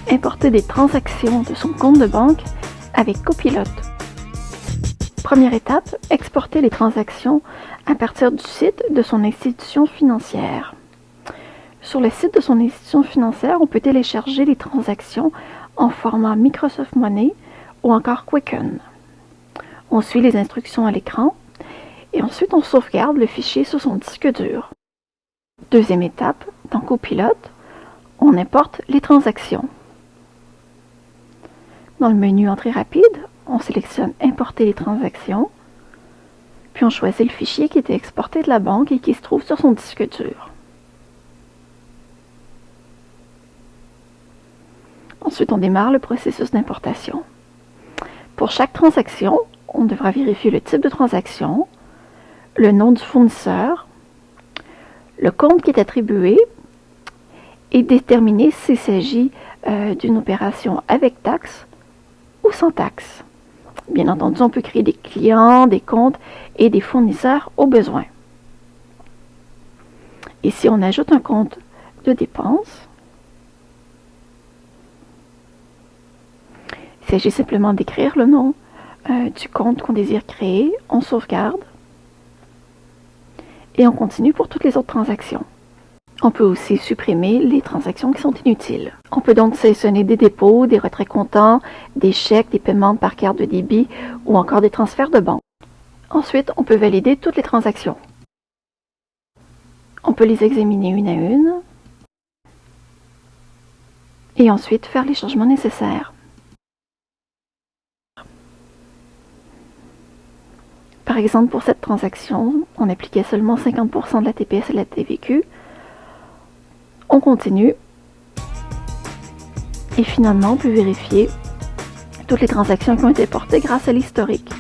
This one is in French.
Importer des transactions de son compte de banque avec Copilote. Première étape, exporter les transactions à partir du site de son institution financière. Sur le site de son institution financière, on peut télécharger les transactions en format Microsoft Money ou encore Quicken. On suit les instructions à l'écran et ensuite on sauvegarde le fichier sur son disque dur. Deuxième étape, dans Copilote, on importe les transactions. Dans le menu Entrée rapide, on sélectionne Importer les transactions, puis on choisit le fichier qui était exporté de la banque et qui se trouve sur son disque dur. Ensuite, on démarre le processus d'importation. Pour chaque transaction, on devra vérifier le type de transaction, le nom du fournisseur, le compte qui est attribué et déterminer s'il s'agit d'une opération avec taxe ou sans taxe. Bien entendu, on peut créer des clients, des comptes et des fournisseurs au besoin. Ici, on ajoute un compte de dépenses. Il s'agit simplement d'écrire le nom du compte qu'on désire créer, on sauvegarde et on continue pour toutes les autres transactions. On peut aussi supprimer les transactions qui sont inutiles. On peut donc sélectionner des dépôts, des retraits comptants, des chèques, des paiements par carte de débit ou encore des transferts de banque. Ensuite, on peut valider toutes les transactions. On peut les examiner une à une et ensuite faire les changements nécessaires. Par exemple, pour cette transaction, on appliquait seulement 50% de la TPS et de la TVQ. On continue et finalement on peut vérifier toutes les transactions qui ont été portées grâce à l'historique.